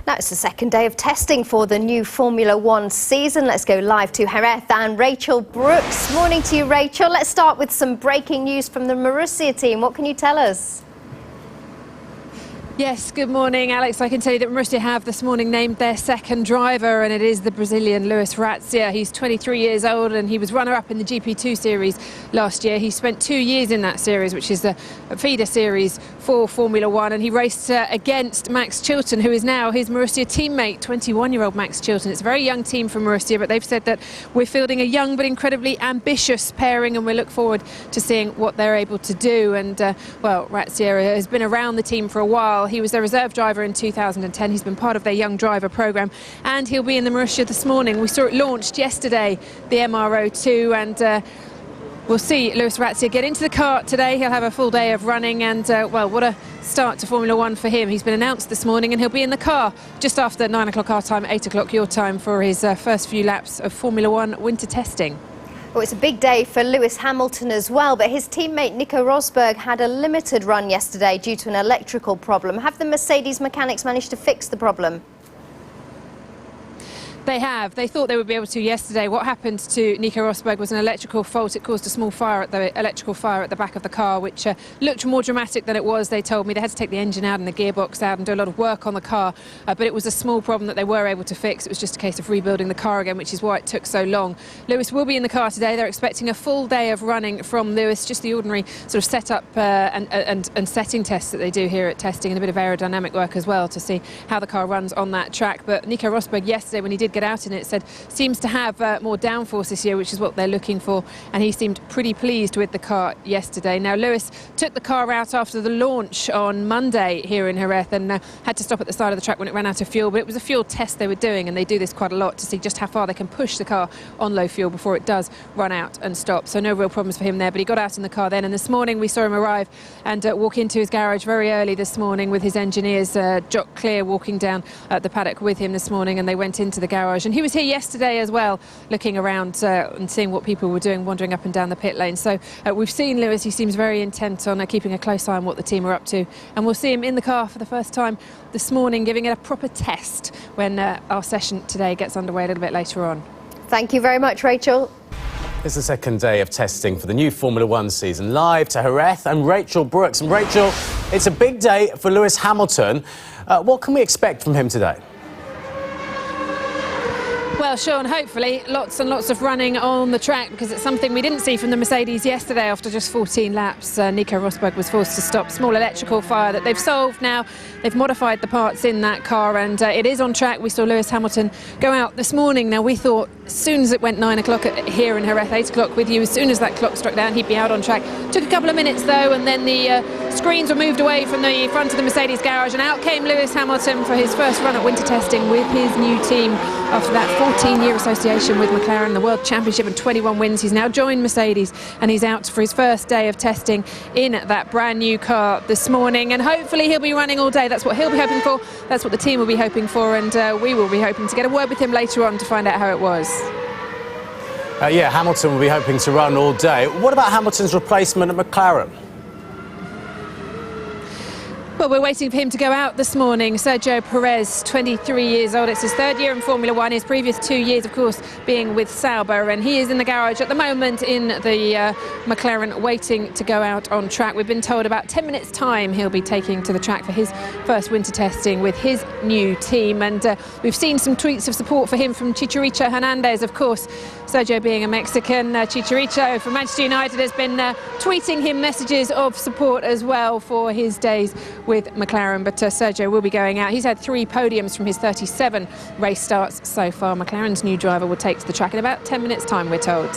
Now it's the second day of testing for the new Formula One season. Let's go live to Jerez and Rachel Brooks. Morning to you, Rachel. Let's start with some breaking news from the Marussia team. What can you tell us? Yes, good morning, Alex. I can tell you that Marussia have this morning named their second driver, and it is the Brazilian Luis Razzia. He's 23 years old and he was runner-up in the GP2 series last year. He spent 2 years in that series, which is the feeder series for Formula One, and he raced against Max Chilton, who is now his Marussia teammate, 21-year-old Max Chilton. It's a very young team from Marussia, but they've said that we're fielding a young but incredibly ambitious pairing, and we look forward to seeing what they're able to do. And, well, Razzia has been around the team for a while. He was their reserve driver in 2010. He's been part of their young driver programme, and he'll be in the Marussia this morning. We saw it launched yesterday, the MRO2, and we'll see Luis Razzia get into the car today. He'll have a full day of running, and well, what a start to Formula One for him. He's been announced this morning, and he'll be in the car just after 9 o'clock our time, 8 o'clock your time, for his first few laps of Formula One winter testing. Well, it's a big day for Lewis Hamilton as well, but his teammate Nico Rosberg had a limited run yesterday due to an electrical problem. Have the Mercedes mechanics managed to fix the problem? They have. They thought they would be able to yesterday. What happened to Nico Rosberg was an electrical fault. It caused a small fire at the electrical fire at the back of the car, which looked more dramatic than it was, they told me. They had to take the engine out and the gearbox out and do a lot of work on the car, but it was a small problem that they were able to fix. It was just a case of rebuilding the car again, which is why it took so long. Lewis will be in the car today. They're expecting a full day of running from Lewis, just the ordinary sort of setup and setting tests that they do here at testing, and a bit of aerodynamic work as well to see how the car runs on that track. But Nico Rosberg yesterday, when he did get out in it, said seems to have more downforce this year, which is what they're looking for, and he seemed pretty pleased with the car yesterday. Now, Lewis took the car out after the launch on Monday here in Jerez, and had to stop at the side of the track when it ran out of fuel, but it was a fuel test they were doing, and they do this quite a lot to see just how far they can push the car on low fuel before it does run out and stop. So no real problems for him there, but he got out in the car then, and this morning we saw him arrive and walk into his garage very early this morning with his engineers, Jock Clear, walking down the paddock with him this morning, and they went into the garage, and he was here yesterday as well, looking around and seeing what people were doing, wandering up and down the pit lane. So we've seen Lewis. He seems very intent on keeping a close eye on what the team are up to, and we'll see him in the car for the first time this morning, giving it a proper test when our session today gets underway a little bit later on. Thank you very much, Rachel. It's the second day of testing for the new Formula One season. Live to Jerez and Rachel Brooks. And Rachel, it's a big day for Lewis Hamilton. What can we expect from him today? Well, Sean, hopefully lots and lots of running on the track, because it's something we didn't see from the Mercedes yesterday after just 14 laps. Nico Rosberg was forced to stop. Small electrical fire that they've solved now. They've modified the parts in that car, and it is on track. We saw Lewis Hamilton go out this morning. Now, we thought as soon as it went 9 o'clock here in Jerez, 8 o'clock with you, as soon as that clock struck down, he'd be out on track. Took a couple of minutes, though, and then the screens were moved away from the front of the Mercedes garage, and out came Lewis Hamilton for his first run at winter testing with his new team after that 14-year association with McLaren, the World Championship and 21 wins. He's now joined Mercedes, and he's out for his first day of testing in that brand new car this morning, and hopefully he'll be running all day. That's what he'll be hoping for, that's what the team will be hoping for, and we will be hoping to get a word with him later on to find out how it was. Yeah, Hamilton will be hoping to run all day. What about Hamilton's replacement at McLaren? Well, we're waiting for him to go out this morning. Sergio Jerez, 23 years old. It's his third year in Formula One. His previous 2 years, of course, being with Sauber. And he is in the garage at the moment in the McLaren, waiting to go out on track. We've been told about 10 minutes' time he'll be taking to the track for his first winter testing with his new team. And we've seen some tweets of support for him from Chicharito Hernandez, of course. Sergio being a Mexican, Chicharito from Manchester United has been tweeting him messages of support as well for his days with McLaren, but Sergio will be going out. He's had 3 podiums from his 37 race starts so far. McLaren's new driver will take to the track in about 10 minutes' time, we're told.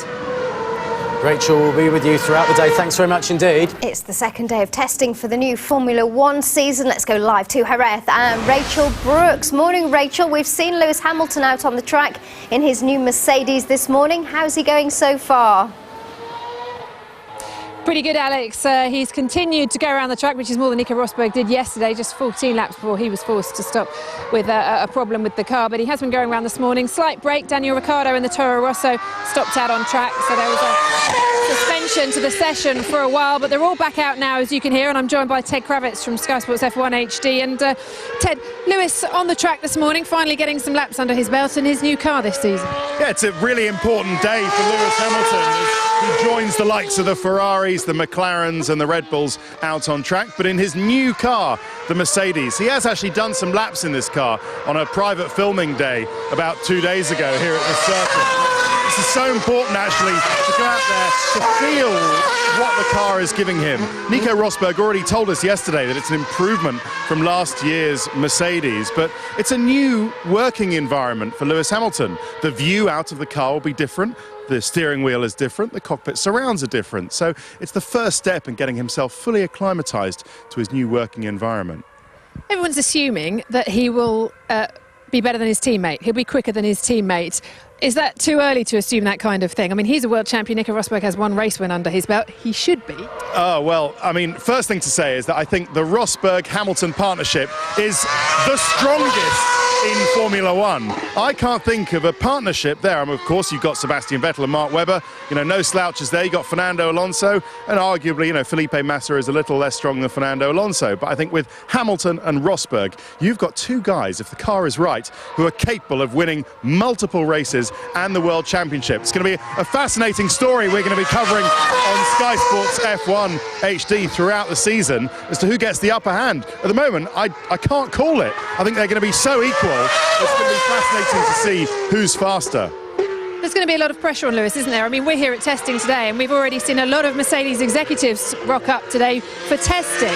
Rachel will be with you throughout the day. Thanks very much indeed. It's the second day of testing for the new Formula One season. Let's go live to Jerez and Rachel Brooks. Morning, Rachel. We've seen Lewis Hamilton out on the track in his new Mercedes this morning. How's he going so far? Pretty good, Alex. He's continued to go around the track, which is more than Nico Rosberg did yesterday, just 14 laps before he was forced to stop with a problem with the car. But he has been going around this morning. Slight break. Daniel Ricciardo in the Toro Rosso stopped out on track, so there was a suspension attention to the session for a while, but they're all back out now, as you can hear, and I'm joined by Ted Kravitz from Sky Sports F1 HD. And Ted, Lewis on the track this morning, finally getting some laps under his belt in his new car this season. Yeah, it's a really important day for Lewis Hamilton as he joins the likes of the Ferraris, the McLarens and the Red Bulls out on track. But in his new car, the Mercedes, he has actually done some laps in this car on a private filming day about 2 days ago here at the circuit. This is so important, actually, to go out there to feel what the car is giving him. Nico Rosberg already told us yesterday that it's an improvement from last year's Mercedes, but it's a new working environment for Lewis Hamilton. The view out of the car will be different. The steering wheel is different, the cockpit surrounds are different. So it's the first step in getting himself fully acclimatised to his new working environment. Everyone's assuming that he will be better than his teammate. He'll be quicker than his teammate. Is that too early to assume that kind of thing? I mean, he's a world champion. Nico Rosberg has one race win under his belt. He should be. Oh, well, I mean, first thing to say is that I think the Rosberg-Hamilton partnership is the strongest in Formula One. I can't think of a partnership there. I mean, of course, you've got Sebastian Vettel and Mark Webber. You know, no slouches there. You've got Fernando Alonso. And arguably, you know, Felipe Massa is a little less strong than Fernando Alonso. But I think with Hamilton and Rosberg, you've got two guys, if the car is right, who are capable of winning multiple races and the World Championship. It's going to be a fascinating story we're going to be covering on Sky Sports F1 HD throughout the season as to who gets the upper hand. At the moment, I can't call it. I think they're going to be so equal. It's going to be fascinating to see who's faster. There's going to be a lot of pressure on Lewis, isn't there? I mean, we're here at testing today, and we've already seen a lot of Mercedes executives rock up today for testing.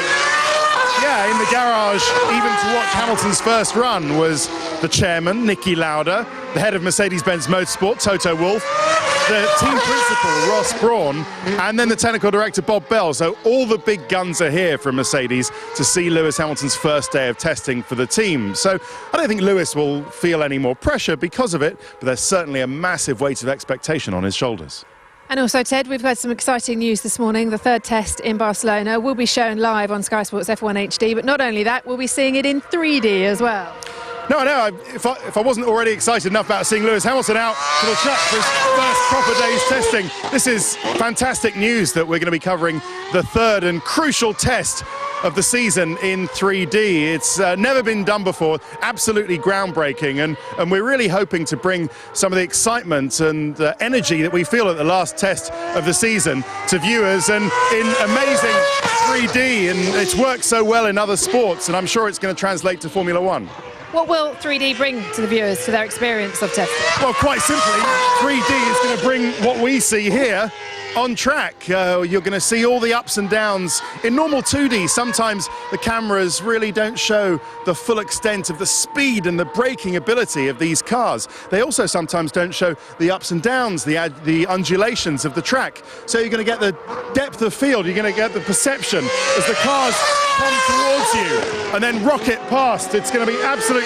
Yeah, in the garage, even to watch Hamilton's first run, was the chairman, Niki Lauda, the head of Mercedes-Benz Motorsport, Toto Wolff, the team principal, Ross Brawn, and then the technical director, Bob Bell. So all the big guns are here from Mercedes to see Lewis Hamilton's first day of testing for the team. So I don't think Lewis will feel any more pressure because of it, but there's certainly a massive weight of expectation on his shoulders. And also, Ted, we've had some exciting news this morning. The third test in Barcelona will be shown live on Sky Sports F1 HD, but not only that, we'll be seeing it in 3D as well. No, if I wasn't already excited enough about seeing Lewis Hamilton out to the track for his first proper day's testing, this is fantastic news that we're going to be covering the third and crucial test of the season in 3D. It's never been done before, absolutely groundbreaking, and we're really hoping to bring some of the excitement and energy that we feel at the last test of the season to viewers, and in amazing 3D, and it's worked so well in other sports, and I'm sure it's going to translate to Formula One. What will 3D bring to the viewers, to their experience of testing? Well, quite simply, 3D is going to bring what we see here on track. You're going to see all the ups and downs. In normal 2D, sometimes the cameras really don't show the full extent of the speed and the braking ability of these cars. They also sometimes don't show the ups and downs, the undulations of the track. So you're going to get the depth of field, you're going to get the perception as the cars come towards you and then rocket past. It's going to be absolutely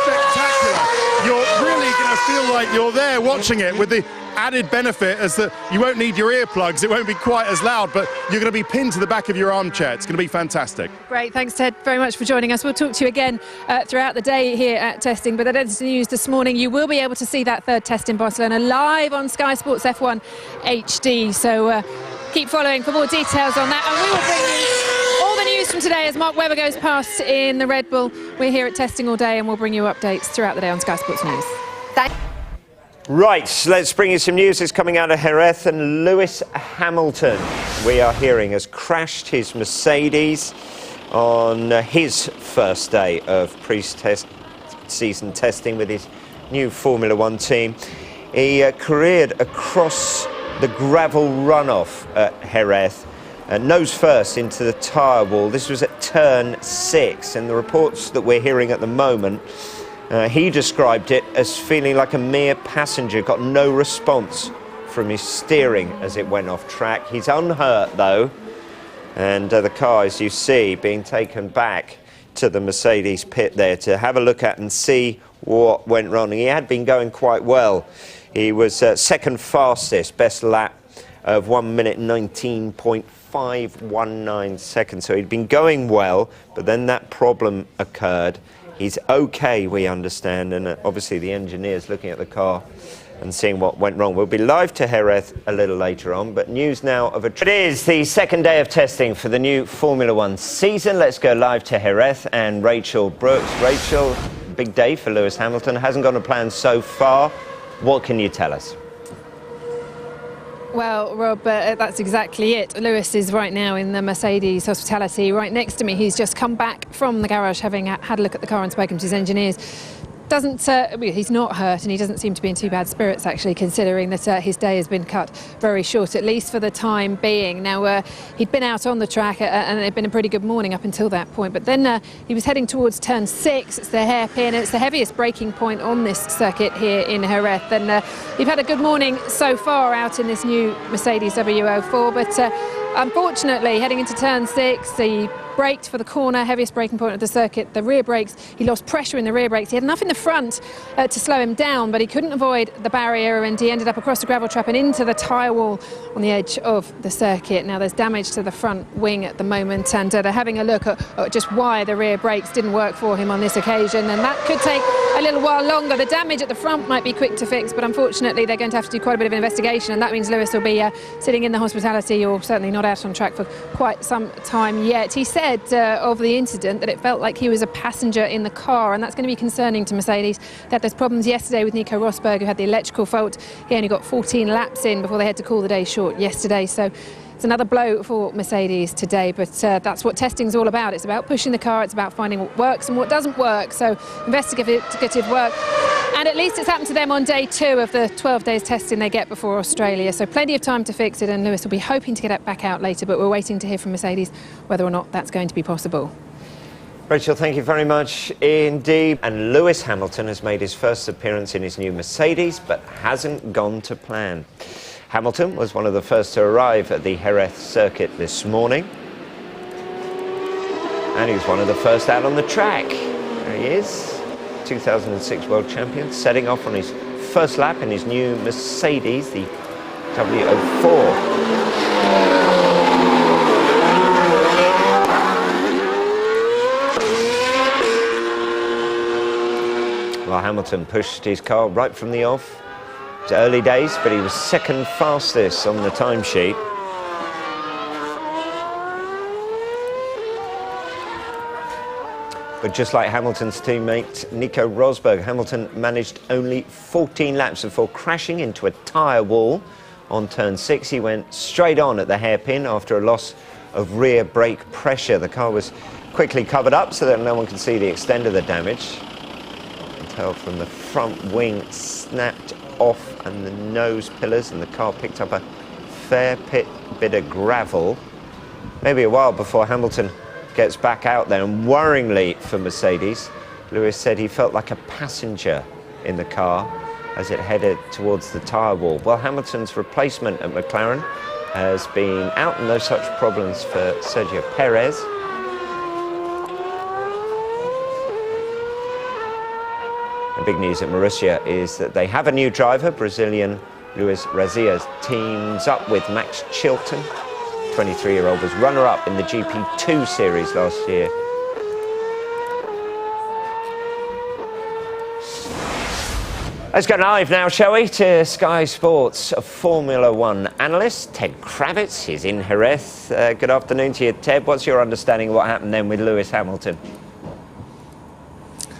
spectacular. You're really going to feel like you're there watching it, with the added benefit as that you won't need your earplugs, it won't be quite as loud, but you're going to be pinned to the back of your armchair. It's going to be fantastic. Great, thanks Ted very much for joining us. We'll talk to you again throughout the day here at testing, but that ends the news this morning. You will be able to see that third test in Barcelona live on Sky Sports F1 HD, so keep following for more details on that, and we will bring you all the news from today as Mark Webber goes past in the Red Bull. We're here at testing all day, and we'll bring you updates throughout the day on Sky Sports News. Right, let's bring you some news. It's coming out of Jerez, and Lewis Hamilton, we are hearing, has crashed his Mercedes on his first day of pre-season testing with his new Formula One team. He careered across the gravel runoff at Jerez, nose first into the tyre wall. This was at turn 6, and the reports that we're hearing at the moment, he described it as feeling like a mere passenger, got no response from his steering as it went off track. He's unhurt though, and the car, as you see, being taken back to the Mercedes pit there to have a look at and see what went wrong. He had been going quite well. He was second fastest, best lap of 1 minute 19.519 seconds, so he'd been going well, but then that problem occurred. He's okay, we understand, and obviously the engineers looking at the car and seeing what went wrong. We'll be live to Jerez a little later on, but news now of it is the second day of testing for the new Formula One season. Let's go live to Jerez and Rachel Brooks. Rachel, big day for Lewis Hamilton. Hasn't gone to plan so far. What can you tell us? Well, Rob, that's exactly it. Lewis is right now in the Mercedes hospitality right next to me. He's just come back from the garage, having had a look at the car and spoken to his engineers. He's not hurt, and he doesn't seem to be in too bad spirits, actually, considering that his day has been cut very short, at least for the time being. Now, he'd been out on the track and it had been a pretty good morning up until that point, but then he was heading towards turn 6. It's the hairpin, it's the heaviest braking point on this circuit here in Jerez, and you've had a good morning so far out in this new Mercedes W04, but unfortunately, heading into turn 6, he braked for the corner, heaviest braking point of the circuit, the rear brakes. He lost pressure in the rear brakes. He had enough in the front to slow him down, but he couldn't avoid the barrier, and he ended up across the gravel trap and into the tyre wall on the edge of the circuit. Now, there's damage to the front wing at the moment, and they're having a look at just why the rear brakes didn't work for him on this occasion, and that could take a little while longer. The damage at the front might be quick to fix, but unfortunately they're going to have to do quite a bit of investigation, and that means Lewis will be sitting in the hospitality, or certainly not out on track for quite some time yet. He said of the incident that it felt like he was a passenger in the car, and that's going to be concerning to Mercedes. They had those problems yesterday with Nico Rosberg, who had the electrical fault. He only got 14 laps in before they had to call the day short yesterday, so it's another blow for Mercedes today, but that's what testing's all about. It's about pushing the car, it's about finding what works and what doesn't work, so investigative work. And at least it's happened to them on day 2 of the 12 days testing they get before Australia, so plenty of time to fix it, and Lewis will be hoping to get it back out later, but we're waiting to hear from Mercedes whether or not that's going to be possible. Rachel, thank you very much indeed. And Lewis Hamilton has made his first appearance in his new Mercedes, but hasn't gone to plan. Hamilton was one of the first to arrive at the Jerez circuit this morning, and he was one of the first out on the track. There he is, 2006 world champion, setting off on his first lap in his new Mercedes, the W04. Well, Hamilton pushed his car right from the off. It was early days, but he was second fastest on the timesheet. But just like Hamilton's teammate Nico Rosberg, Hamilton managed only 14 laps before crashing into a tyre wall on turn 6. He went straight on at the hairpin after a loss of rear brake pressure. The car was quickly covered up so that no one could see the extent of the damage. You can tell from the front wing snapped off and the nose pillars, and the car picked up a fair bit of gravel. Maybe a while before Hamilton gets back out there, and worryingly for Mercedes, Lewis said he felt like a passenger in the car as it headed towards the tyre wall. Well, Hamilton's replacement at McLaren has been out, and no such problems for Sergio Perez. The big news at Marussia is that they have a new driver. Brazilian Luis Razia teams up with Max Chilton. 23-year-old was runner-up in the GP2 series last year. Let's go live now, shall we, to Sky Sports Formula One analyst Ted Kravitz. He's in Jerez. Good afternoon to you, Ted. What's your understanding of what happened then with Lewis Hamilton?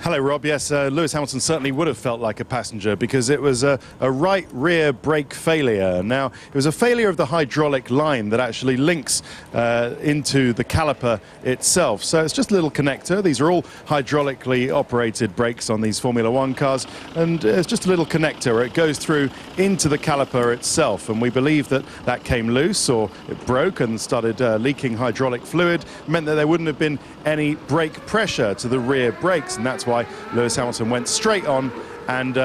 Hello, Rob. Yes, Lewis Hamilton certainly would have felt like a passenger because it was a right rear brake failure. Now, it was a failure of the hydraulic line that actually links into the caliper itself. So it's just a little connector. These are all hydraulically operated brakes on these Formula One cars, and it's just a little connector. It goes through into the caliper itself, and we believe that that came loose, or it broke and started leaking hydraulic fluid, meant that there wouldn't have been any brake pressure to the rear brakes, and that's why Lewis Hamilton went straight on and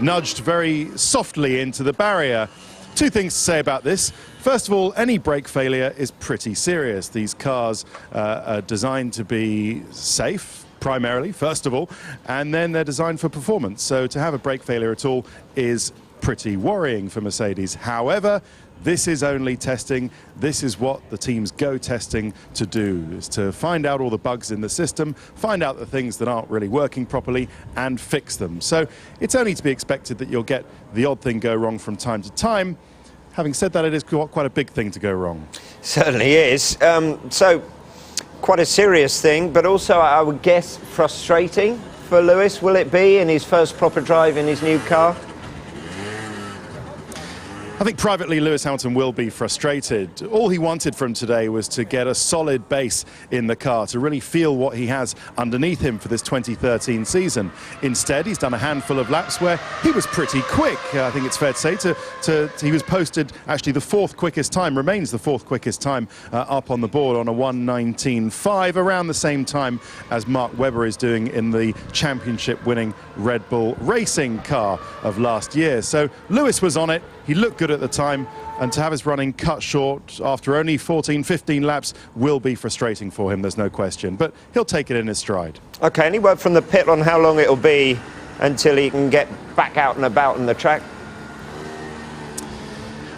nudged very softly into the barrier. Two things to say about this. First of all, any brake failure is pretty serious. These cars are designed to be safe, primarily, first of all, and then they're designed for performance. So to have a brake failure at all is pretty worrying for Mercedes. However, this is only testing. This is what the teams go testing to do, is to find out all the bugs in the system, find out the things that aren't really working properly and fix them. So it's only to be expected that you'll get the odd thing go wrong from time to time. Having said that, it is quite a big thing to go wrong. Certainly is. So quite a serious thing, but also I would guess frustrating for Lewis. Will it be in his first proper drive in his new car? I think privately Lewis Hamilton will be frustrated. All he wanted from today was to get a solid base in the car, to really feel what he has underneath him for this 2013 season. Instead, he's done a handful of laps where he was pretty quick. I think it's fair to say he was posted actually the fourth quickest time, remains the fourth quickest time up on the board on a 1:19.5, around the same time as Mark Webber is doing in the championship winning Red Bull racing car of last year. So Lewis was on it. He looked good at the time, and to have his running cut short after only 14, 15 laps will be frustrating for him, there's no question. But he'll take it in his stride. OK, any word from the pit on how long it'll be until he can get back out and about on the track?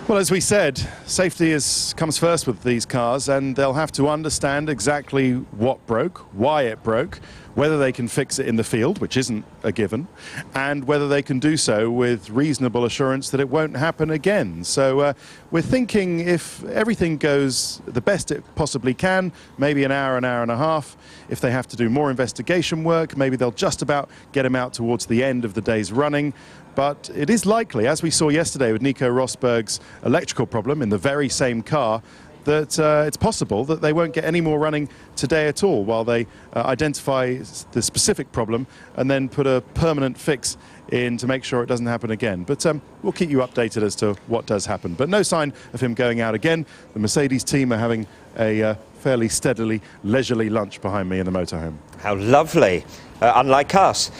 Well, as we said, safety comes first with these cars, and they'll have to understand exactly what broke, why it broke, whether they can fix it in the field, which isn't a given, and whether they can do so with reasonable assurance that it won't happen again. So we're thinking if everything goes the best it possibly can, maybe an hour and a half. If they have to do more investigation work, maybe they'll just about get him out towards the end of the day's running. But it is likely, as we saw yesterday with Nico Rosberg's electrical problem in the very same car, that it's possible that they won't get any more running today at all while they identify the specific problem and then put a permanent fix in to make sure it doesn't happen again. But we'll keep you updated as to what does happen. But no sign of him going out again. The Mercedes team are having a fairly steadily, leisurely lunch behind me in the motorhome. How lovely. Unlike us.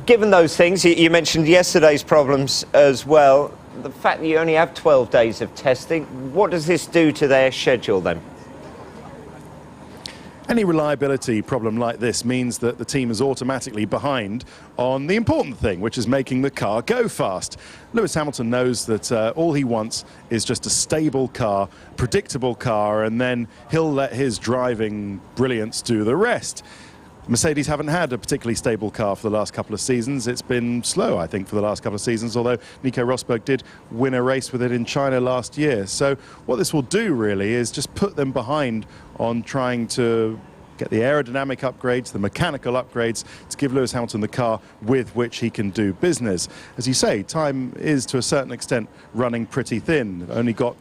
Given those things, you mentioned yesterday's problems as well. The fact that you only have 12 days of testing, what does this do to their schedule then? Any reliability problem like this means that the team is automatically behind on the important thing, which is making the car go fast. Lewis Hamilton knows that all he wants is just a stable car, predictable car, and then he'll let his driving brilliance do the rest. Mercedes haven't had a particularly stable car for the last couple of seasons. It's been slow, I think, for the last couple of seasons, although Nico Rosberg did win a race with it in China last year. So what this will do, really, is just put them behind on trying to get the aerodynamic upgrades, the mechanical upgrades, to give Lewis Hamilton the car with which he can do business. As you say, time is, to a certain extent, running pretty thin.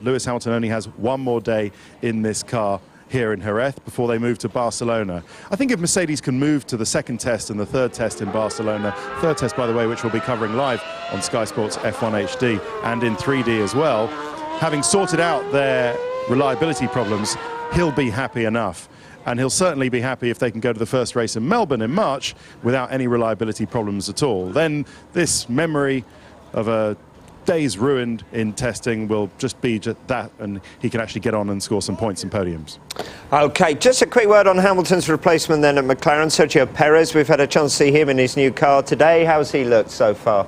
Lewis Hamilton only has one more day in this car here in Jerez before they move to Barcelona. I think if Mercedes can move to the second test and the third test in Barcelona, third test, by the way, which we'll be covering live on Sky Sports F1 HD and in 3D as well, having sorted out their reliability problems, he'll be happy enough. And he'll certainly be happy if they can go to the first race in Melbourne in March without any reliability problems at all. Then this memory of a days ruined in testing will just be that, and he can actually get on and score some points and podiums. OK, just a quick word on Hamilton's replacement then at McLaren, Sergio Perez. We've had a chance to see him in his new car today. How's he looked so far?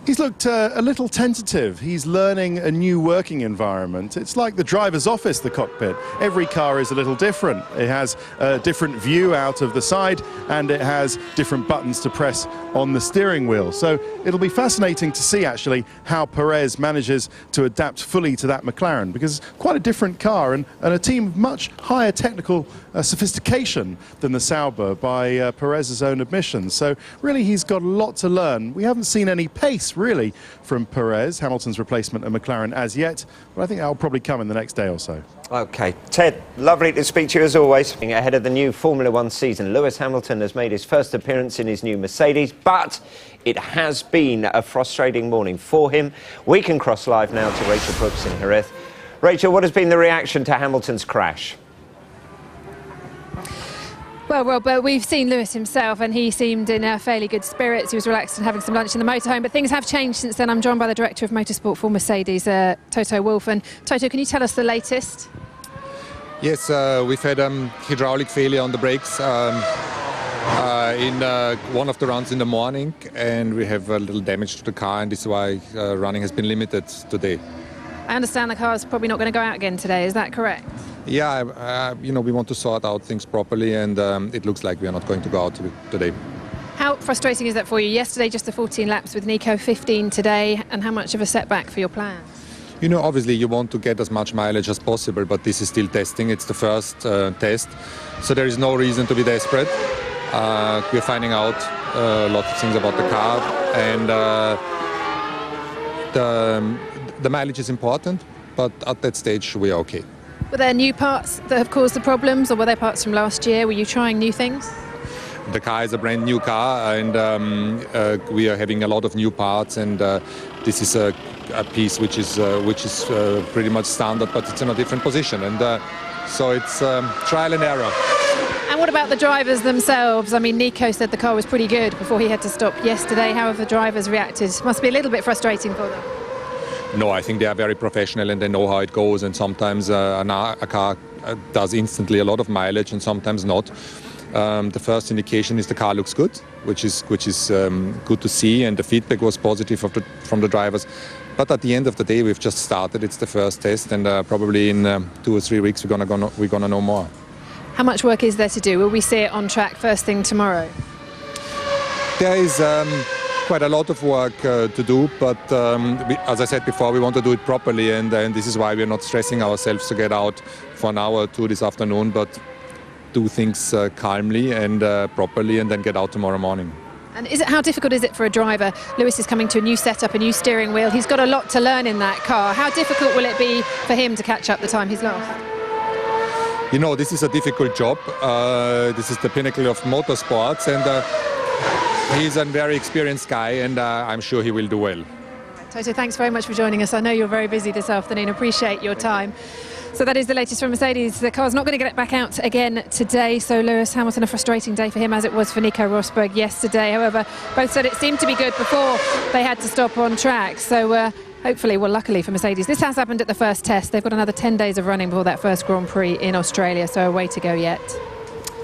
He's looked a little tentative. He's learning a new working environment. It's like the driver's office, the cockpit. Every car is a little different. It has a different view out of the side, and it has different buttons to press on the steering wheel. So it'll be fascinating to see, actually, how Perez manages to adapt fully to that McLaren, because it's quite a different car and a team of much higher technical sophistication than the Sauber, by Perez's own admission. So really, he's got a lot to learn. We haven't seen any pace, really, from Perez, Hamilton's replacement at McLaren, as yet, but I think that'll probably come in the next day or so. OK, Ted, lovely to speak to you as always. Ahead of the new Formula One season, Lewis Hamilton has made his first appearance in his new Mercedes, but it has been a frustrating morning for him. We can cross live now to Rachel Brooks in Jerez. Rachel, what has been the reaction to Hamilton's crash? Well, but we've seen Lewis himself, and he seemed in fairly good spirits. He was relaxed and having some lunch in the motorhome, but things have changed since then. I'm joined by the Director of Motorsport for Mercedes, Toto Wolff. And Toto, can you tell us the latest? Yes, we've had hydraulic failure on the brakes. in one of the runs in the morning, and we have a little damage to the car, and this is why running has been limited today. I understand the car's probably not going to go out again today, is that correct? Yeah, we want to sort out things properly, and it looks like we are not going to go out today. How frustrating is that for you? Yesterday just the 14 laps with Nico, 15 today, and how much of a setback for your plans? Obviously you want to get as much mileage as possible, but this is still testing. It's the first test, so there is no reason to be desperate. We're finding out lots of things about the car, and the mileage is important, but at that stage we are okay. Were there new parts that have caused the problems, or were there parts from last year? Were you trying new things? The car is a brand new car, and we are having a lot of new parts, and this is a piece which is pretty much standard, but it's in a different position, and so it's trial and error. And what about the drivers themselves? I mean, Nico said the car was pretty good before he had to stop yesterday. How have the drivers reacted? Must be a little bit frustrating for them. No, I think they are very professional and they know how it goes, and sometimes a car does instantly a lot of mileage and sometimes not. The first indication is the car looks good, which is good to see, and the feedback was positive from the drivers. But at the end of the day, we've just started. It's the first test, and probably in 2 or 3 weeks we're gonna know more. How much work is there to do? Will we see it on track first thing tomorrow? There is quite a lot of work to do, but as I said before, we want to do it properly, and this is why we're not stressing ourselves to get out for an hour or two this afternoon, but do things calmly and properly, and then get out tomorrow morning. And how difficult is it for a driver? Lewis is coming to a new setup, a new steering wheel. He's got a lot to learn in that car. How difficult will it be for him to catch up the time he's lost? This is a difficult job. This is the pinnacle of motorsports, and he's a very experienced guy, and I'm sure he will do well. Toto, thanks very much for joining us. I know you're very busy this afternoon. Appreciate your time. So that is the latest from Mercedes. The car's not going to get it back out again today. So Lewis Hamilton, a frustrating day for him, as it was for Nico Rosberg yesterday. However, both said it seemed to be good before they had to stop on track. So hopefully, well, luckily for Mercedes, this has happened at the first test. They've got another 10 days of running before that first Grand Prix in Australia. So a way to go yet.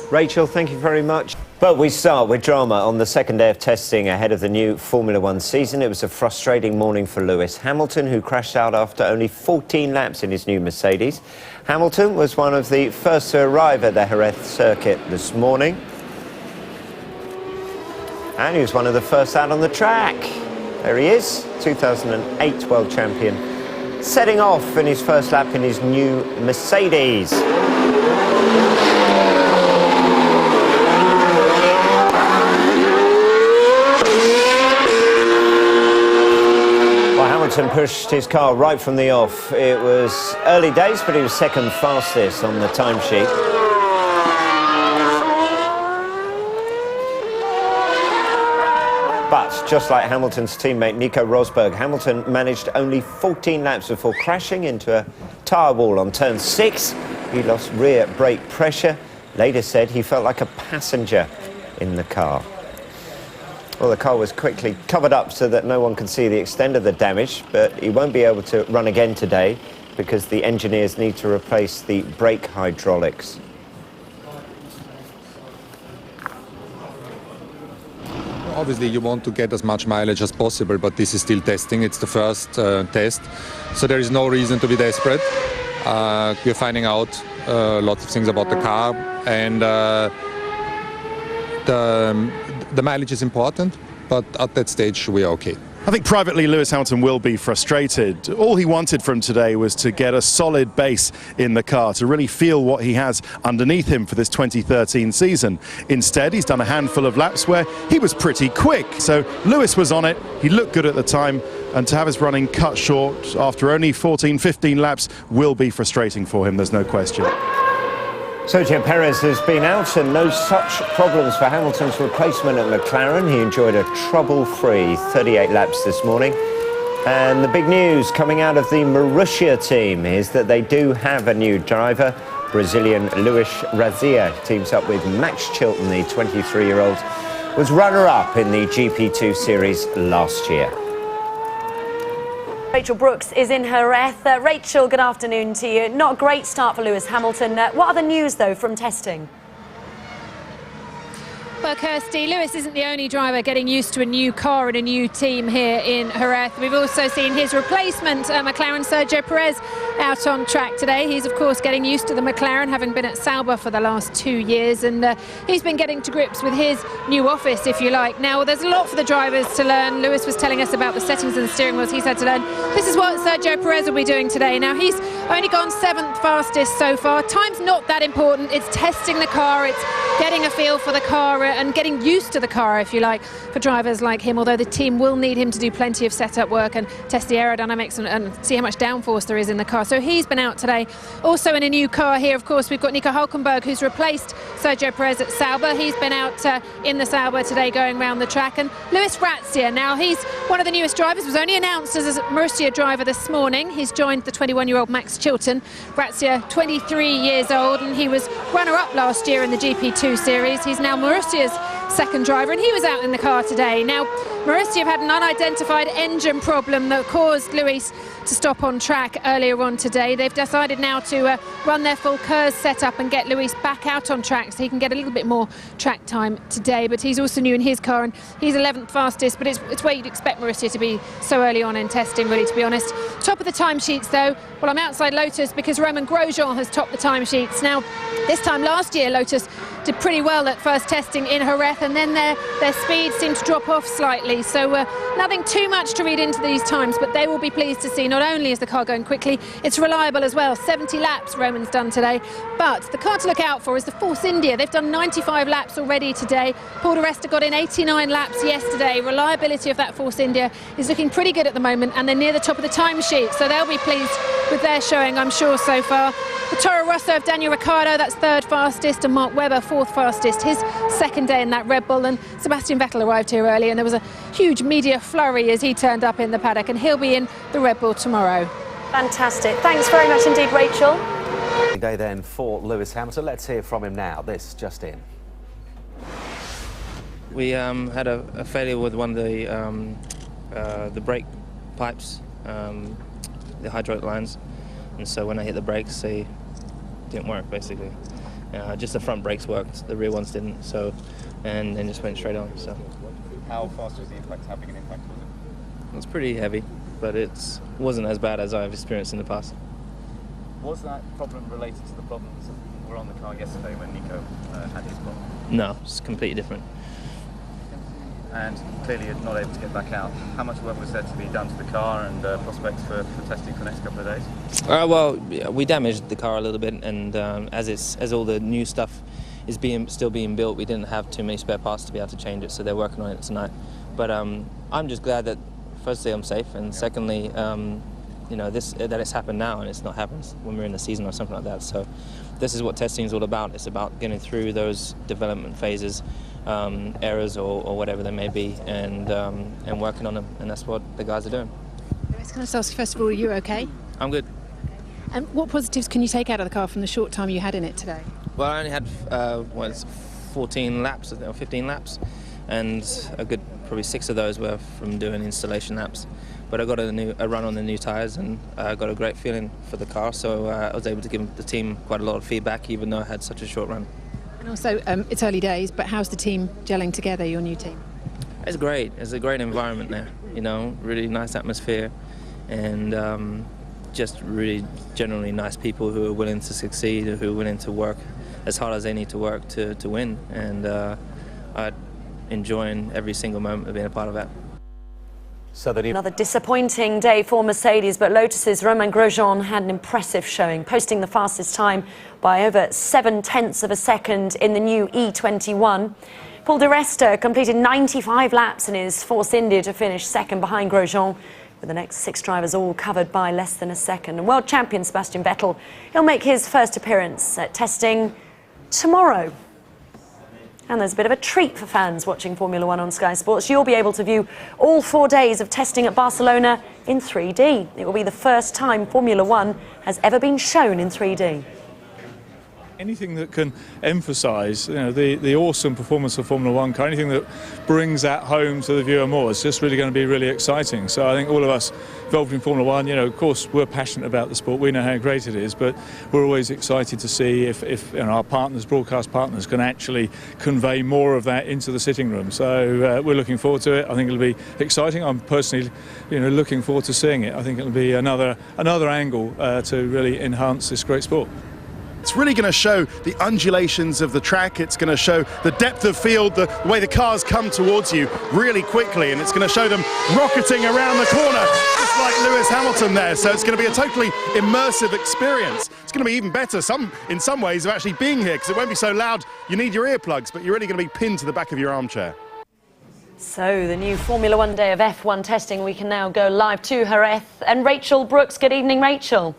Rachel, thank you very much. But we start with drama on the second day of testing ahead of the new Formula One season. It was a frustrating morning for Lewis Hamilton, who crashed out after only 14 laps in his new Mercedes. Hamilton was one of the first to arrive at the Jerez circuit this morning. And he was one of the first out on the track. There he is, 2008 world champion, setting off in his first lap in his new Mercedes. Hamilton pushed his car right from the off. It was early days, but he was second fastest on the timesheet. But just like Hamilton's teammate Nico Rosberg, Hamilton managed only 14 laps before crashing into a tyre wall on turn 6. He lost rear brake pressure. Later said he felt like a passenger in the car. Well, the car was quickly covered up so that no one can see the extent of the damage, but he won't be able to run again today because the engineers need to replace the brake hydraulics. Obviously, you want to get as much mileage as possible, but this is still testing. It's the first test, so there is no reason to be desperate. We're finding out lots of things about the car, and the mileage is important, but at that stage we are okay. I think privately Lewis Hamilton will be frustrated. All he wanted from today was to get a solid base in the car, to really feel what he has underneath him for this 2013 season. Instead, he's done a handful of laps where he was pretty quick. So Lewis was on it, he looked good at the time, and to have his running cut short after only 14, 15 laps will be frustrating for him, there's no question. Sergio Perez has been out, and no such problems for Hamilton's replacement at McLaren. He enjoyed a trouble-free 38 laps this morning. And the big news coming out of the Marussia team is that they do have a new driver. Brazilian Luis Razia teams up with Max Chilton, the 23-year-old, was runner-up in the GP2 series last year. Rachel Brooks is in Jerez. Rachel, good afternoon to you. Not a great start for Lewis Hamilton. What other news, though, from testing? Kirsty, Lewis isn't the only driver getting used to a new car and a new team here in Jerez. We've also seen his replacement, McLaren Sergio Perez, out on track today. He's, of course, getting used to the McLaren, having been at Sauber for the last 2 years, and he's been getting to grips with his new office, if you like. Now, there's a lot for the drivers to learn. Lewis was telling us about the settings of the steering wheels he's had to learn. This is what Sergio Perez will be doing today. Now, he's only gone 7th fastest so far. Time's not that important. It's testing the car, it's getting a feel for the car and getting used to the car, if you like, for drivers like him, although the team will need him to do plenty of setup work and test the aerodynamics and see how much downforce there is in the car. So he's been out today. Also in a new car here, of course, we've got Nico Hülkenberg, who's replaced Sergio Perez at Sauber. He's been out in the Sauber today going around the track. And Luis Grazia, now he's one of the newest drivers, was only announced as a Marussia driver this morning. He's joined the 21-year-old Max Chilton. Grazia, 23 years old, and he was runner-up last year in the GP2 series. He's now Marussia's second driver, and he was out in the car today. Now, Marussia have had an unidentified engine problem that caused Luis to stop on track earlier on today. They've decided now to run their full KERS setup and get Luis back out on track so he can get a little bit more track time today. But he's also new in his car, and he's 11th fastest, but it's where you'd expect Marussia to be so early on in testing, really, to be honest. Top of the timesheets, though, well, I'm outside Lotus because Romain Grosjean has topped the timesheets. Now, this time last year, Lotus did pretty well at first testing in Jerez, and then their speed seemed to drop off slightly. So nothing too much to read into these times, but they will be pleased to see not only is the car going quickly, it's reliable as well. 70 laps Roman's done today. But the car to look out for is the Force India. They've done 95 laps already today. Paul di Resta got in 89 laps yesterday. Reliability of that Force India is looking pretty good at the moment, and they're near the top of the timesheet, so they'll be pleased with their showing, I'm sure, so far. The Toro Rosso of Daniel Ricciardo, that's 3rd fastest, and Mark Webber 4th fastest, his second day in that Red Bull. And Sebastian Vettel arrived here early, and there was a huge media flurry as he turned up in the paddock, and he'll be in the Red Bull tomorrow. Fantastic. Thanks very much indeed, Rachel. Day then for Lewis Hamilton. Let's hear from him now. This just in. We had a failure with one of the brake pipes, the hydraulic lines, and so when I hit the brakes, they didn't work basically. Just the front brakes worked, the rear ones didn't. So, and then just went straight on. So. How fast was the impact? How big an impact was it? It was pretty heavy, but it wasn't as bad as I've experienced in the past. Was that problem related to the problems that were on the car yesterday when Nico had his problem? No, it's completely different. And clearly you're not able to get back out. How much work was there to be done to the car and prospects for testing for the next couple of days? Well, we damaged the car a little bit, and as all the new stuff is still being built, we didn't have too many spare parts to be able to change it, so they're working on it tonight. But I'm just glad that, firstly, I'm safe, and secondly, you know, that it's happened now and it's not happened when we're in the season or something like that. So this is what testing is all about. It's about getting through those development phases, errors or whatever they may be, and working on them, and that's what the guys are doing. Can I ask, first of all, are you okay? I'm good. And what positives can you take out of the car from the short time you had in it today? Well, I only had 14 laps or 15 laps, and a good probably 6 of those were from doing installation laps. But I got a run on the new tyres, and I got a great feeling for the car, so I was able to give the team quite a lot of feedback, even though I had such a short run. And also, it's early days, but how's the team gelling together, your new team? It's great. It's a great environment there, you know, really nice atmosphere, and just really generally nice people who are willing to succeed, who are willing to work as hard as they need to work to win, and I'm enjoying every single moment of being a part of that. So that Another disappointing day for Mercedes, but Lotus's Romain Grosjean had an impressive showing, posting the fastest time by over 0.7 of a second in the new E21. Paul di Resta completed 95 laps in his Force India to finish second behind Grosjean, with the next 6 drivers all covered by less than a second. And world champion Sebastian Vettel, he'll make his first appearance at testing tomorrow. And there's a bit of a treat for fans watching Formula One on Sky Sports. You'll be able to view all 4 days of testing at Barcelona in 3D. It will be the first time Formula One has ever been shown in 3D. Anything that can emphasise, the awesome performance of Formula One car, anything that brings that home to the viewer more, it's just really going to be really exciting. So I think all of us involved in Formula One, of course we're passionate about the sport, we know how great it is, but we're always excited to see if our partners, broadcast partners, can actually convey more of that into the sitting room. So we're looking forward to it. I think it'll be exciting. I'm personally, looking forward to seeing it. I think it'll be another angle to really enhance this great sport. It's really going to show the undulations of the track. It's going to show the depth of field, the way the cars come towards you really quickly, and it's going to show them rocketing around the corner, just like Lewis Hamilton there. So it's going to be a totally immersive experience. It's going to be even better in some ways of actually being here, because it won't be so loud you need your earplugs, but you're really going to be pinned to the back of your armchair. So the new Formula One day of F1 testing, we can now go live to Jerez. And Rachel Brooks, good evening, Rachel.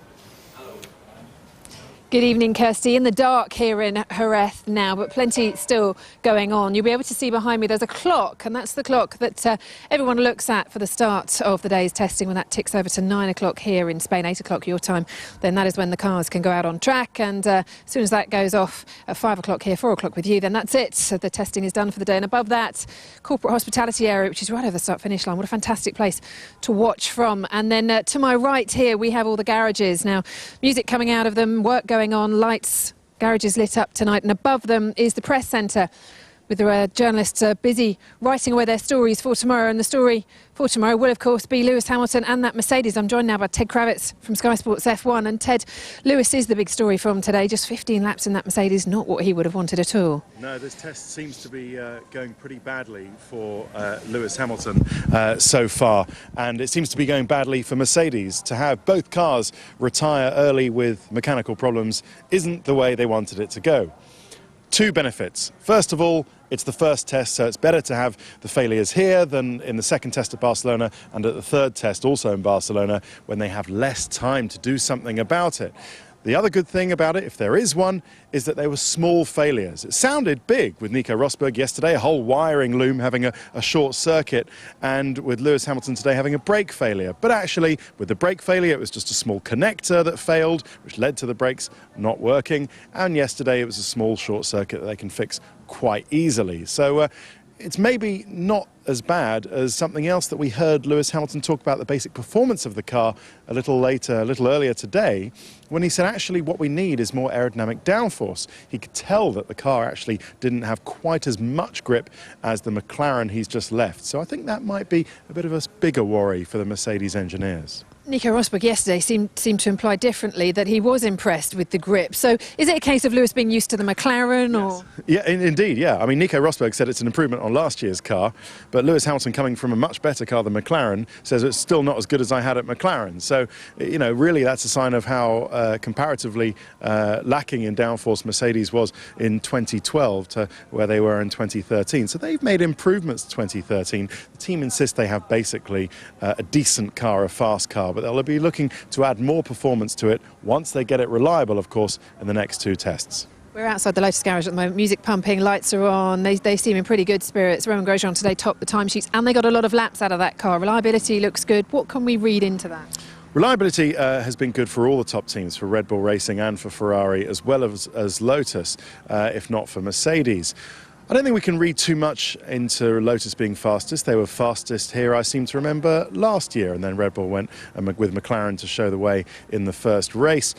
Good evening, Kirsty. In the dark here in Jerez now, but plenty still going on. You'll be able to see behind me there's a clock, and that's the clock that everyone looks at for the start of the day's testing. When that ticks over to 9 o'clock here in Spain, 8 o'clock your time, then that is when the cars can go out on track. And as soon as that goes off at 5 o'clock here, 4 o'clock with you, then that's it. So the testing is done for the day. And above that, corporate hospitality area, which is right over the start-finish line. What a fantastic place to watch from. And then to my right here, we have all the garages. Now, music coming out of them, work going on, lights, garages lit up tonight, and above them is the press centre with the journalists busy writing away their stories for tomorrow. And the story for tomorrow will, of course, be Lewis Hamilton and that Mercedes. I'm joined now by Ted Kravitz from Sky Sports F1. And Ted, Lewis is the big story from today. Just 15 laps in that Mercedes, not what he would have wanted at all. No, this test seems to be going pretty badly for Lewis Hamilton so far. And it seems to be going badly for Mercedes. To have both cars retire early with mechanical problems isn't the way they wanted it to go. Two benefits. First of all, it's the first test, so it's better to have the failures here than in the second test at Barcelona and at the third test also in Barcelona, when they have less time to do something about it. The other good thing about it, if there is one, is that they were small failures. It sounded big with Nico Rosberg yesterday, a whole wiring loom having a short circuit, and with Lewis Hamilton today having a brake failure. But actually, with the brake failure, it was just a small connector that failed, which led to the brakes not working. And yesterday, it was a small short circuit that they can fix quite easily. So it's maybe not as bad as something else that we heard Lewis Hamilton talk about, the basic performance of the car a little earlier today, when he said actually what we need is more aerodynamic downforce. He could tell that the car actually didn't have quite as much grip as the McLaren he's just left. So I think that might be a bit of a bigger worry for the Mercedes engineers. Nico Rosberg yesterday seemed to imply differently, that he was impressed with the grip. So is it a case of Lewis being used to the McLaren? Yes. Or? Yeah, indeed, yeah. I mean, Nico Rosberg said it's an improvement on last year's car, but Lewis Hamilton, coming from a much better car than McLaren, says it's still not as good as I had at McLaren. So, really that's a sign of how comparatively lacking in downforce Mercedes was in 2012 to where they were in 2013. So they've made improvements to 2013. The team insists they have basically a decent car, a fast car, but they'll be looking to add more performance to it once they get it reliable, of course, in the next two tests. We're outside the Lotus garage at the moment, music pumping, lights are on, they seem in pretty good spirits. Romain Grosjean today topped the timesheets, and they got a lot of laps out of that car. Reliability looks good. What can we read into that? Reliability has been good for all the top teams, for Red Bull Racing and for Ferrari, as well as Lotus, if not for Mercedes. I don't think we can read too much into Lotus being fastest. They were fastest here, I seem to remember, last year, and then Red Bull went with McLaren to show the way in the first race.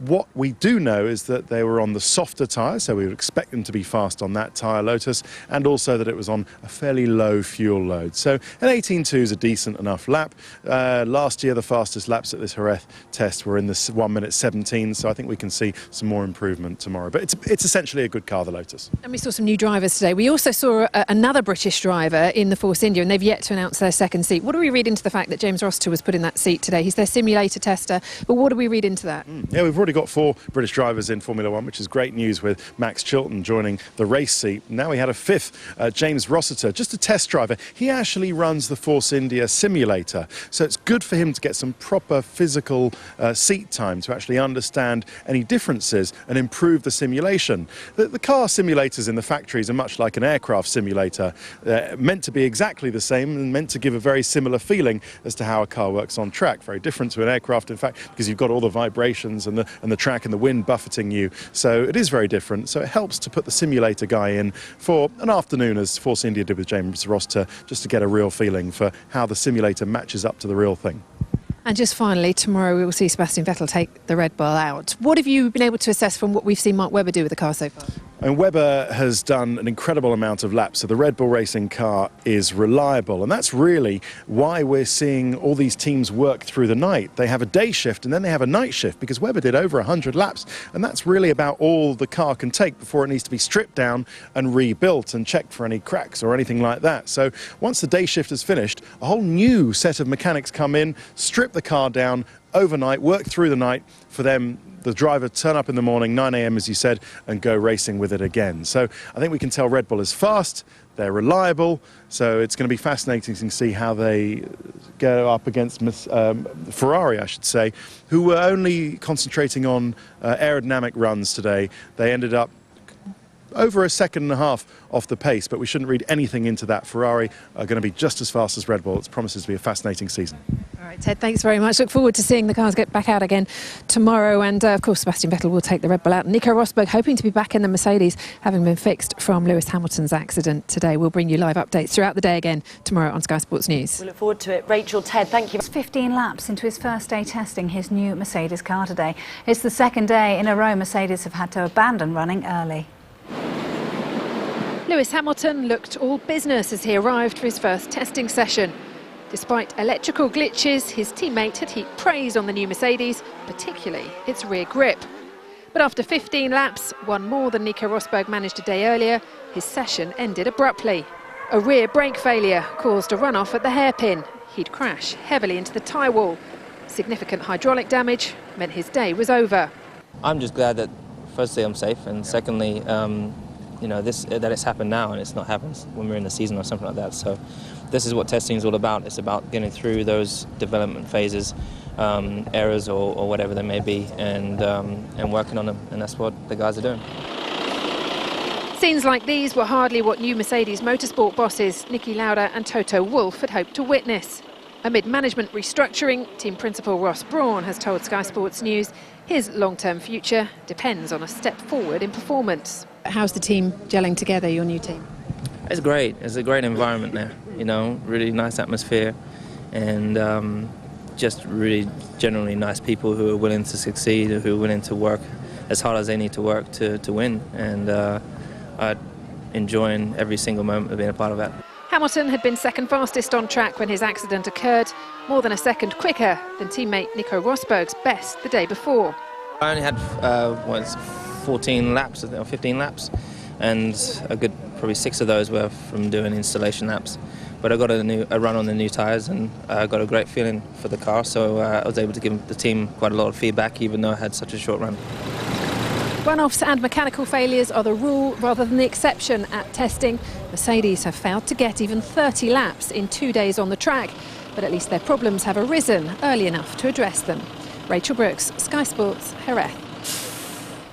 What we do know is that they were on the softer tyre, so we would expect them to be fast on that tyre, Lotus, and also that it was on a fairly low fuel load. So an 18.2 is a decent enough lap. Last year, the fastest laps at this Jerez test were in the 1 minute 17, so I think we can see some more improvement tomorrow. But it's essentially a good car, the Lotus. And we saw some new drivers today. We also saw another British driver in the Force India, and they've yet to announce their second seat. What do we read into the fact that James Rossiter was put in that seat today? He's their simulator tester, but what do we read into that? Yeah, we've already got 4 British drivers in Formula One, which is great news, with Max Chilton joining the race seat. Now we had a 5th, James Rossiter, just a test driver. He actually runs the Force India simulator, so it's good for him to get some proper physical seat time to actually understand any differences and improve the simulation. The car simulators in the factories are much like an aircraft simulator. They're meant to be exactly the same and meant to give a very similar feeling as to how a car works on track. Very different to an aircraft, in fact, because you've got all the vibrations and the track and the wind buffeting you. So it is very different. So it helps to put the simulator guy in for an afternoon, as Force India did with James Ross, just to get a real feeling for how the simulator matches up to the real thing. And just finally, tomorrow we will see Sebastian Vettel take the Red Bull out. What have you been able to assess from what we've seen Mark Webber do with the car so far? And Webber has done an incredible amount of laps, so the Red Bull Racing car is reliable, and that's really why we're seeing all these teams work through the night. They have a day shift and then they have a night shift, because Webber did over 100 laps, and that's really about all the car can take before it needs to be stripped down and rebuilt and checked for any cracks or anything like that. So once the day shift is finished, a whole new set of mechanics come in, strip the car down overnight, work through the night for them. The driver turn up in the morning, 9 a.m. as you said, and go racing with it again. So I think we can tell Red Bull is fast, they're reliable, so it's going to be fascinating to see how they go up against Ferrari, I should say, who were only concentrating on aerodynamic runs today. They ended up over a second and a half off the pace, but we shouldn't read anything into that. Ferrari are going to be just as fast as Red Bull. It promises to be a fascinating season. All right, Ted, thanks very much. Look forward to seeing the cars get back out again tomorrow. And, of course, Sebastian Vettel will take the Red Bull out. Nico Rosberg hoping to be back in the Mercedes, having been fixed from Lewis Hamilton's accident today. We'll bring you live updates throughout the day again tomorrow on Sky Sports News. We look forward to it. Rachel, Ted, thank you. 15 laps into his first day testing his new Mercedes car today. It's the second day in a row Mercedes have had to abandon running early. Lewis Hamilton looked all business as he arrived for his first testing session. Despite electrical glitches, his teammate had heaped praise on the new Mercedes, particularly its rear grip. But after 15 laps, one more than Nico Rosberg managed a day earlier, his session ended abruptly. A rear brake failure caused a runoff at the hairpin. He'd crash heavily into the tyre wall. Significant hydraulic damage meant his day was over. I'm just glad that, firstly, I'm safe, and secondly, you know, that it's happened now and it's not happened when we're in the season or something like that. So this is what testing is all about. It's about getting through those development phases, errors or whatever they may be, and working on them. And that's what the guys are doing. Scenes like these were hardly what new Mercedes motorsport bosses Niki Lauda and Toto Wolff had hoped to witness. Amid management restructuring, team principal Ross Brawn has told Sky Sports News his long-term future depends on a step forward in performance. How's the team gelling together, your new team? It's great. It's a great environment there, you know, really nice atmosphere, and just really generally nice people who are willing to succeed, who are willing to work as hard as they need to work to win, and I'm enjoying every single moment of being a part of that. Hamilton had been second fastest on track when his accident occurred, more than a second quicker than teammate Nico Rosberg's best the day before. I only had 14 laps or 15 laps, and a good probably 6 of those were from doing installation laps. But I got a run on the new tyres, and I got a great feeling for the car, so I was able to give the team quite a lot of feedback, even though I had such a short run. Runoffs and mechanical failures are the rule rather than the exception at testing. Mercedes have failed to get even 30 laps in 2 days on the track, but at least their problems have arisen early enough to address them. Rachel Brooks, Sky Sports, Jerez.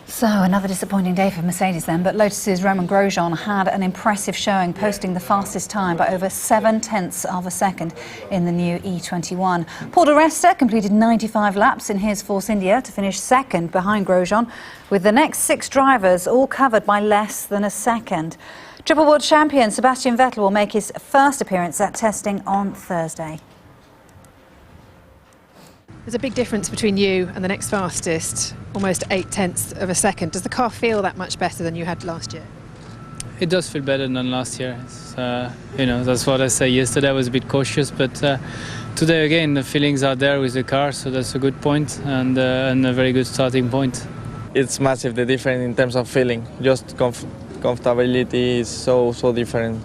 So another disappointing day for Mercedes then, but Lotus's Romain Grosjean had an impressive showing, posting the fastest time by over 0.7 of a second in the new E21. Paul di Resta completed 95 laps in his Force India to finish second behind Grosjean, with the next 6 drivers all covered by less than a second. Triple world champion Sebastian Vettel will make his first appearance at testing on Thursday. There's a big difference between you and the next fastest, almost 0.8 of a second. Does the car feel that much better than you had last year? It does feel better than last year. It's, you know, that's what I said. Yesterday I was a bit cautious, but today again the feelings are there with the car, so that's a good point and a very good starting point. It's massive, the difference in terms of feeling. Just comfortability is so different.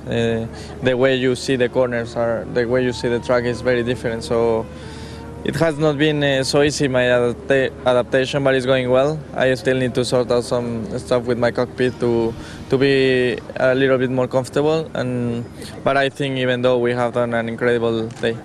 The way you see the corners the way you see the track is very different. So it has not been so easy, my adaptation, but it's going well. I still need to sort out some stuff with my cockpit to be a little bit more comfortable. But I think even though we have done an incredible day.